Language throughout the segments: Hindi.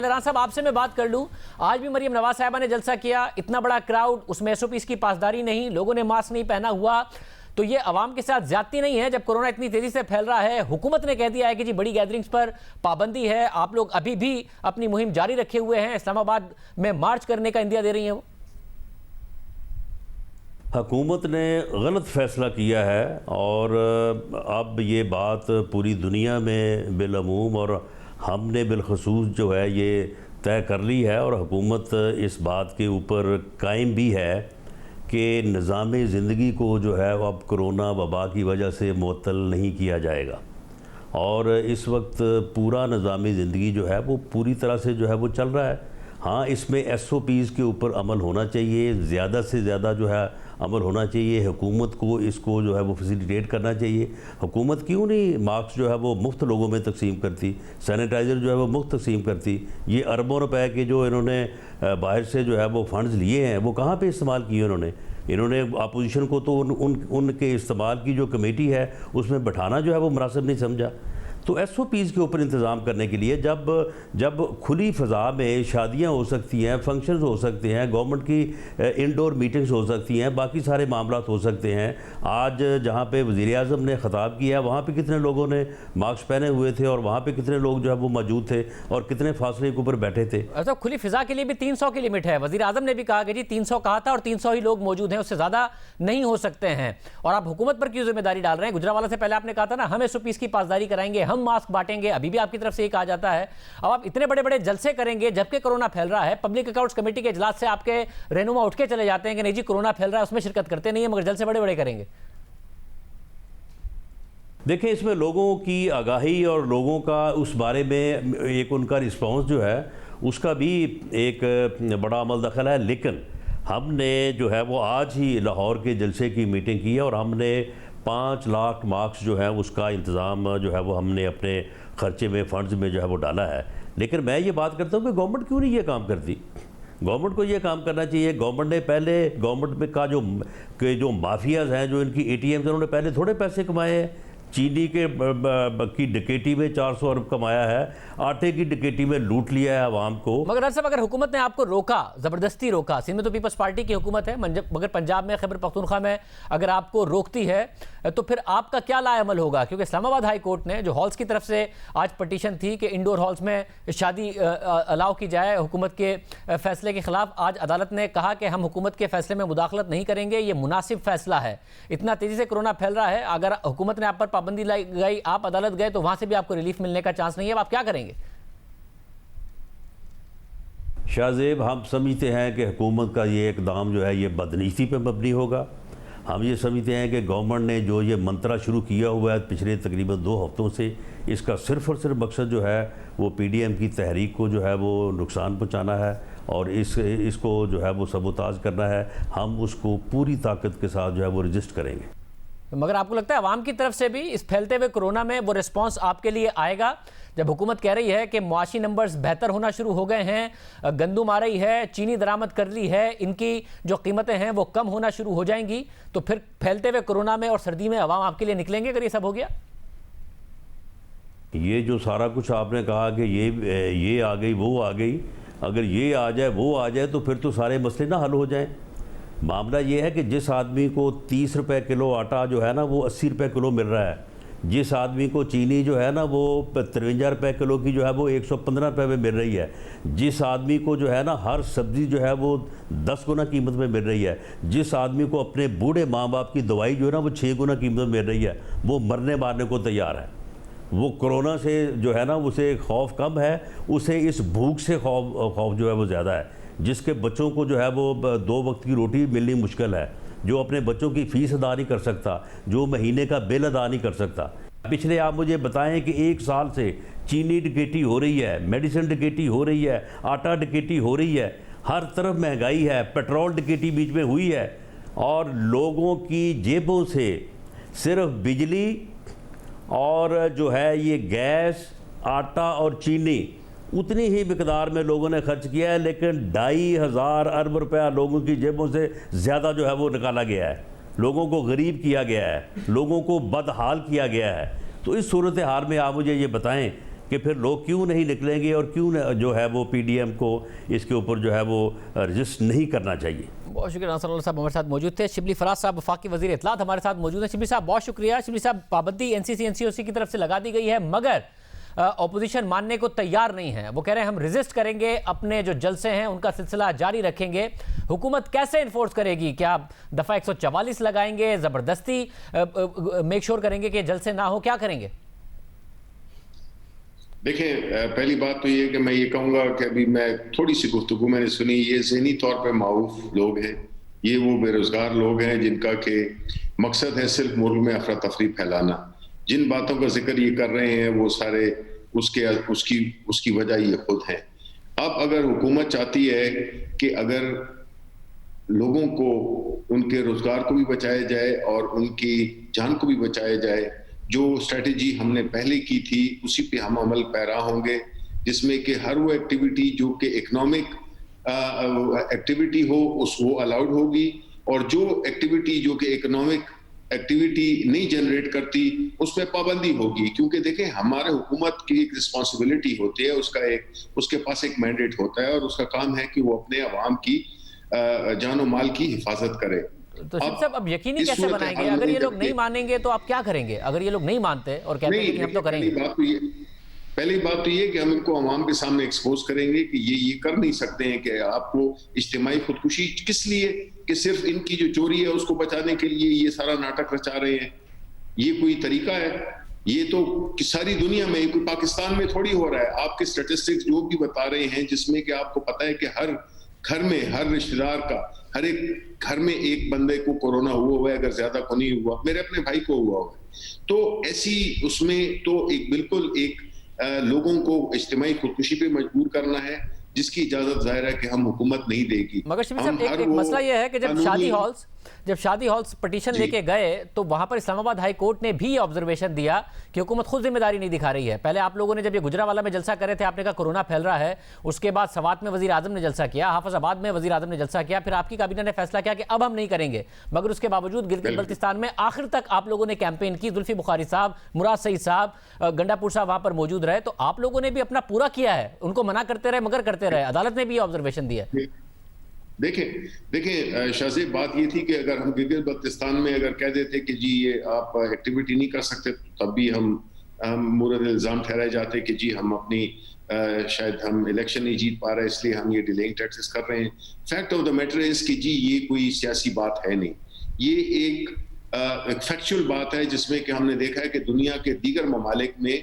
राना साहब, आपसे मैं बात कर लूं, आज भी मरियम नवाज साहिबा ने जलसा किया, इतना बड़ा क्राउड, उसमें एसओपीज की पासदारी नहीं, लोगों ने मास्क नहीं पहना हुआ, तो ये अवाम के साथ ज्यादती नहीं है जब कोरोना इतनी तेजी से फैल रहा है? हुकूमत ने कह दिया है कि जी बड़ी गैदरिंग्स पर पाबंदी है, आप लोग अभी भी अपनी मुहिम जारी रखे हुए हैं, इस्लामाबाद में मार्च करने का इंदिया दे रही है वो। हुकूमत ने गलत फ़ैसला किया है और अब ये बात पूरी दुनिया में बिलअमूम और हमने बिलखसूस जो है ये तय कर ली है और हुकूमत इस बात के ऊपर कायम भी है कि निज़ाम ज़िंदगी को जो है अब कोरोना वबा की वजह से मुअत्तल नहीं किया जाएगा। और इस वक्त पूरा निज़ाम ज़िंदगी जो है वो पूरी तरह से जो है वो चल रहा है। हाँ, इसमें एसओपीज़ के ऊपर अमल होना चाहिए, ज़्यादा से ज़्यादा जो है अमल होना चाहिए। हुकूमत को इसको जो है वो फैसिलिटेट करना चाहिए। हुकूमत क्यों नहीं मास्क जो है वो मुफ्त लोगों में तकसीम करती, सैनिटाइज़र जो है वो मुफ्त तकसीम करती। ये अरबों रुपए के जो इन्होंने बाहर से जो है वो फ़ंड्स लिए हैं वो कहाँ पे इस्तेमाल किए इन्होंने अपोजिशन को तो उनके इस्तेमाल की जो कमेटी है उसमें बैठाना जो है वो मुनासिब नहीं समझा। तो एसओपीज़ के ऊपर इंतज़ाम करने के लिए जब खुली फ़ज़ा में शादियां हो सकती हैं, फंक्शंस हो सकते हैं, गवर्नमेंट की इंडोर मीटिंग्स हो सकती हैं, बाकी सारे मामलात हो सकते हैं। आज जहां पे वज़ीर-ए-आज़म ने ख़िताब किया वहां पे कितने लोगों ने मास्क पहने हुए थे और वहां पे कितने लोग जो है वो मौजूद थे और कितने फासले के ऊपर बैठे थे? अच्छा, खुली फ़िज़ा के लिए भी 300 की लिमिट है। वज़ीर-ए-आज़म ने भी कहा कि जी 300 कहा था और 300 ही लोग मौजूद हैं, उससे ज़्यादा नहीं हो सकते हैं। और आप हुकूमत पर क्यों जिम्मेदारी डाल रहे हैं? गुजरावाला से पहले आपने कहा था ना, हम एसओपीज़ की पासदारी कराएंगे, हम मास्क बांटेंगे, अभी भी आपकी तरफ से ये कहा जाता है। अब आप इतने बड़े बड़े जलसे करेंगे जबकि कोरोना फैल रहा है, पब्लिक अकाउंट्स कमेटी के इजलास से आपके रहनुमा उठ के चले जाते हैं कि नहीं जी कोरोना फैल रहा है, उसमें शिरकत करते नहीं है, मगर जलसे बड़े बड़े करेंगे। देखिए, इसमें लोगों की आगाही और लोगों का उस बारे में एक उनका रिस्पांस जो है उसका भी एक बड़ा अमल दखल है। लेकिन हमने जो है वो आज ही लाहौर के जलसे की मीटिंग की है और हमने 5 लाख मास्क जो है उसका इंतज़ाम जो है वो हमने अपने ख़र्चे में फ़ंड्स में जो है वो डाला है। लेकिन मैं ये बात करता हूँ कि गवर्नमेंट क्यों नहीं ये काम करती? गवर्नमेंट को ये काम करना चाहिए। गवर्नमेंट ने पहले गवर्नमेंट में का जो माफियाज़ हैं, जो इनकी एटीएम्स, उन्होंने पहले थोड़े पैसे कमाए हैं। चीनी की डकैती में 400 अरब कमाया है, आटे की डकैती में लूट लिया है आवाम को। मगर साहब, अगर हुकूमत ने आपको रोका, ज़बरदस्ती रोका, सिंध में तो पीपल्स पार्टी की हुकूमत है, मगर पंजाब में, खैबर पख्तूनख्वा में अगर आपको रोकती है तो फिर आपका क्या लाएअमल होगा? क्योंकि इस्लामाबाद हाई कोर्ट ने, जो हॉल्स की तरफ से आज पटिशन थी कि इंडोर हॉल्स में शादी अलाउ की जाए हुकूमत के फैसले के खिलाफ, आज अदालत ने कहा कि हम हुकूमत के फैसले में मुदाखलत नहीं करेंगे, ये मुनासिब फैसला है। इतना तेज़ी से कोरोना फैल रहा है, अगर हुकूमत ने आप पर पाबंदी लाई गई, आप अदालत गए तो वहां से भी आपको रिलीफ मिलने का चांस नहीं है, अब आप क्या करेंगे? शाहजेब, हम समझते हैं कि हुकूमत का ये इकदाम जो है ये बदनीति पे मबनी होगा। हम ये समझते हैं कि गवर्नमेंट ने जो ये मंत्रा शुरू किया हुआ है पिछले तकरीबन 2 हफ्तों से, इसका सिर्फ़ और सिर्फ मकसद जो है वो पीडीएम की तहरीक को जो है वो नुकसान पहुँचाना है और इसको जो है वो सबोताज करना है। हम उसको पूरी ताकत के साथ जो है वो रजिस्ट करेंगे। मगर आपको लगता है अवाम की तरफ से भी इस फैलते हुए कोरोना में वो रिस्पांस आपके लिए आएगा? जब हुकूमत कह रही है कि मुआशी नंबर्स बेहतर होना शुरू हो गए हैं, गंदम आ रही है, चीनी दरामद कर ली है, इनकी जो कीमतें हैं वो कम होना शुरू हो जाएंगी, तो फिर फैलते हुए कोरोना में और सर्दी में अवाम आपके लिए निकलेंगे अगर ये सब हो गया? ये जो सारा कुछ आपने कहा कि ये आ गई, वो आ गई, अगर ये आ जाए, वो आ जाए, तो फिर तो सारे मसले ना हल हो जाएं। मामला ये है कि जिस आदमी को 30 रुपए किलो आटा जो है ना वो 80 रुपए किलो मिल रहा है, जिस आदमी को चीनी जो है ना वो 53 रुपए किलो की जो है वो 115 रुपए में मिल रही है, जिस आदमी को जो है ना हर सब्ज़ी जो है वो 10 गुना कीमत में मिल रही है, जिस आदमी को अपने बूढ़े माँ बाप की दवाई जो है ना वो 6 गुना कीमत में मिल रही है, वो मरने मारने को तैयार है। वो कोरोना से जो है ना उसे खौफ कम है, उसे इस भूख से खौफ जो है वो ज़्यादा है। जिसके बच्चों को जो है वो 2 वक्त की रोटी मिलनी मुश्किल है, जो अपने बच्चों की फ़ीस अदा नहीं कर सकता, जो महीने का बिल अदा नहीं कर सकता। पिछले आप मुझे बताएं कि 1 साल से चीनी डकैती हो रही है, मेडिसिन डकैती हो रही है, आटा डकैती हो रही है, हर तरफ महंगाई है, पेट्रोल डकैती बीच में हुई है और लोगों की जेबों से सिर्फ बिजली और जो है ये गैस, आटा और चीनी उतनी ही मिकदार में लोगों ने खर्च किया है, लेकिन 2,500 अरब रुपया लोगों की जेबों से ज़्यादा जो है वो निकाला गया है। लोगों को गरीब किया गया है, लोगों को बदहाल किया गया है। तो इस सूरत हाल में आप मुझे ये बताएं कि फिर लोग क्यों नहीं निकलेंगे और क्यों जो है वो पीडीएम को इसके ऊपर जो है वो रजिस्ट नहीं करना चाहिए। बहुत शुक्रिया नासर साहब हमारे साथ मौजूद थे। शिबली फराज साहब वफाकी वजीर इत्तलात हमारे साथ मौजूद हैं। शिबली साहब बहुत शुक्रिया। शिबली साहब, पाबंदी एनसीसी एनसीओसी की तरफ से लगा दी गई है मगर ऑपोजिशन मानने को तैयार नहीं है। वो कह रहे हैं हम रेजिस्ट करेंगे, अपने जो जलसे हैं उनका सिलसिला जारी रखेंगे। हुकूमत कैसे इन्फोर्स करेगी? क्या दफा 144 लगाएंगे, जबरदस्ती मेक श्योर करेंगे कि जलसे ना हो, क्या करेंगे? देखें, पहली बात तो ये कि मैं ये कहूँगा कि अभी मैं थोड़ी सी गुफ्तगू मैंने सुनी, ये ज़हनी तौर पे माऊफ लोग हैं, ये वो बेरोज़गार लोग हैं जिनका कि मकसद है सिर्फ मुल्क में अफरा तफरी फैलाना। जिन बातों का जिक्र ये कर रहे हैं वो सारे उसकी वजह ये खुद है। अब अगर हुकूमत चाहती है कि अगर लोगों को उनके रोज़गार को भी बचाया जाए और उनकी जान को भी बचाया जाए, जो स्ट्रेटेजी हमने पहले की थी उसी पे हम अमल पैरा होंगे, जिसमें कि हर वो एक्टिविटी जो कि इकोनॉमिक एक्टिविटी हो वो अलाउड होगी, और जो एक्टिविटी जो कि इकोनॉमिक एक्टिविटी नहीं जनरेट करती उस पर पाबंदी होगी। क्योंकि देखें, हमारे हुकूमत की एक रिस्पॉन्सिबिलिटी होती है, उसके पास एक मैंडेट होता है और उसका काम है कि वो अपने अवाम की जान और माल की हिफाजत करे। तो साहब अब यकीनी कैसे बनाएंगे? अगर ये लोग नहीं मानेंगे तो आप क्या करेंगे? अगर ये लोग नहीं मानते और कहते हैं कि हम तो करेंगे। पहली बात तो ये कि हम इनको अवाम के सामने एक्सपोज करेंगे कि ये कर नहीं सकते हैं कि आपको इज्तिमाई खुदकुशी किस लिए, कि सिर्फ इनकी जो चोरी है उसको बचाने के लिए ये सारा नाटक रचा रहे हैं। ये कोई तरीका है? ये तो सारी दुनिया में, कोई पाकिस्तान में थोड़ी हो रहा है। आपके स्टेटिस्टिक्स जो भी बता रहे हैं जिसमें कि आपको पता है कि हर घर में, हर रिश्तेदार का, हर एक घर में एक बंदे को कोरोना हुआ है, अगर ज्यादा को नहीं हुआ, मेरे अपने भाई को हुआ है। तो ऐसी उसमें तो एक बिल्कुल एक लोगों को इज्तिमाई खुदकुशी पे मजबूर करना है, जिसकी इजाजत जाहिर है कि हम हुकूमत नहीं देगी। मगर शिबली साहब एक मसला यह है कि जब शादी हॉल्स पिटीशन लेके गए तो वहां पर इस्लामाबाद हाई कोर्ट ने भी ये ऑब्जर्वेशन दिया कि हुकूमत खुद जिम्मेदारी नहीं दिखा रही है। पहले आप लोगों ने जब ये गुजरावाला में जलसा कर रहे थे आपने कहा कोरोना फैल रहा है, उसके बाद सवात में वजीर आजम ने जलसा किया, हाफिजाबाद में वजीर आजम ने जलसा किया, फिर आपकी काबीना ने फैसला किया कि अब हम नहीं करेंगे। मगर उसके बावजूद गिलगित बल्तिस्तान में आखिर तक आप लोगों ने कैंपेन की, जुल्फी बुखारी साहब, मुराद सईद साहब, गंडापुर साहब वहां पर मौजूद रहे, तो आप लोगों ने भी अपना पूरा किया है। उनको मना करते रहे मगर करते रहे, अदालत ने भी ऑब्जर्वेशन दिया। देखें शाहजेब, बात ये थी कि अगर हम गिलगित बल्तिस्तान में अगर कह देते कि जी ये आप एक्टिविटी नहीं कर सकते, तब भी हम मुरद इल्जाम ठहराए जाते कि जी हम अपनी शायद हम इलेक्शन नहीं जीत पा रहे इसलिए हम ये डिलेइंग टैक्सेस कर रहे हैं। Fact of the matter is कि जी ये कोई सियासी बात है नहीं, ये एक फैक्चुअल बात है जिसमें कि हमने देखा है कि दुनिया के दीगर ममालिक में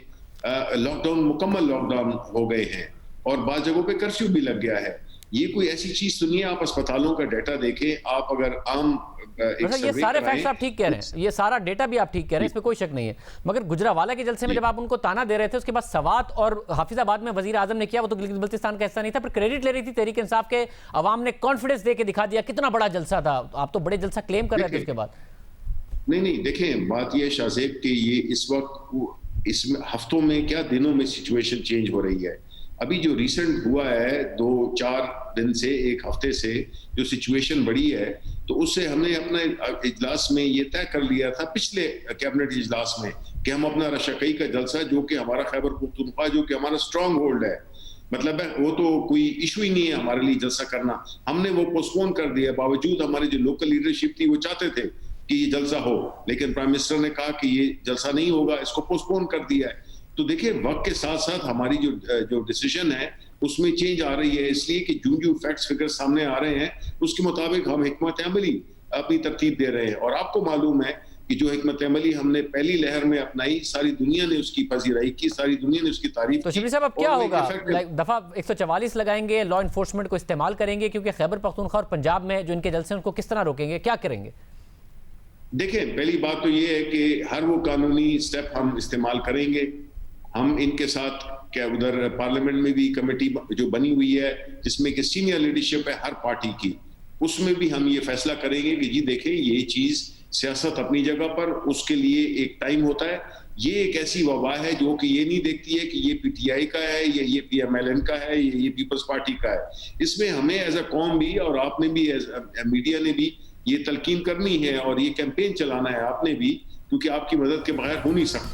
लॉकडाउन, मुकम्मल लॉकडाउन हो गए हैं और बाज़ जगहों पे कर्फ्यू भी लग गया है। ये कोई ऐसी चीज तो नहीं है। आप अस्पतालों का डेटा देखें, आप अगर आम ये सारे फैक्ट्स आप ठीक कह रहे हैं, ये सारा डेटा भी आप ठीक कह रहे हैं, इसमें कोई शक नहीं है। मगर गुजरावाला के जलसे में जब आप उनको ताना दे रहे थे, उसके बाद सवात और हाफिजाबाद में वजीर आजम ने किया, वो तो गिलगित बल्तिस्तान का हिस्सा नहीं था, पर क्रेडिट ले रही थी तहरीक इंसाफ के अवाम ने कॉन्फिडेंस दे के दिखा दिया कितना बड़ा जलसा था। आप तो बड़े जलसा क्लेम कर रहे थे उसके बाद। नहीं, देखें बात यह शाहजेब कि ये इस वक्त इसमें हफ्तों में क्या दिनों में सिचुएशन चेंज हो रही है। अभी जो रिसेंट हुआ है 2-4 दिन से, एक हफ्ते से जो सिचुएशन बढ़ी है, तो उससे हमने अपने इजलास में ये तय कर लिया था पिछले कैबिनेट इजलास में कि हम अपना रशाकई का जलसा, जो कि हमारा खैबर पख्तूनख्वा जो कि हमारा स्ट्रॉन्ग होल्ड है, मतलब है वो तो कोई इशू ही नहीं है हमारे लिए जलसा करना, हमने वो पोस्टपोन कर दिया। बावजूद हमारी जो लोकल लीडरशिप थी वो चाहते थे कि ये जलसा हो, लेकिन प्राइम मिनिस्टर ने कहा कि ये जलसा नहीं होगा, इसको पोस्टपोन कर दिया है। तो देखिए वक्त के साथ साथ हमारी जो डिसीजन है उसमें चेंज आ रही है, इसलिए कि जो फैक्ट्स फिगर सामने आ रहे हैं उसके मुताबिक हम हिकमत अमली अपनी तरतीब दे रहे हैं। और आपको मालूम है कि जो हिकमत अमली हमने पहली लहर में अपनाई, सारी दुनिया ने उसकी पजीराई की, सारी दुनिया ने उसकी तारीफ की। तो शिबली साहब अब क्या होगा? दफा 144 लगाएंगे, लॉ इन्फोर्समेंट को इस्तेमाल करेंगे, क्योंकि खैबर पख्तूनख्वा और पंजाब में जो इनके जलसे उनको किस तरह रोकेंगे, क्या करेंगे? देखें, पहली बात तो ये है कि हर वो कानूनी स्टेप हम इस्तेमाल करेंगे। हम इनके साथ क्या उधर पार्लियामेंट में भी कमेटी जो बनी हुई है जिसमें कि सीनियर लीडरशिप है हर पार्टी की, उसमें भी हम ये फैसला करेंगे कि जी देखें ये चीज सियासत अपनी जगह पर, उसके लिए एक टाइम होता है। ये एक ऐसी वबा है जो कि ये नहीं देखती है कि ये पीटीआई का है या ये पीएमएलएन का है या ये पीपल्स पार्टी का है। इसमें हमें एज अ कौम भी और आपने भी एज मीडिया ने भी ये तलकीन करनी है और ये कैंपेन चलाना है आपने भी, क्योंकि आपकी मदद के बगैर हो नहीं सकता।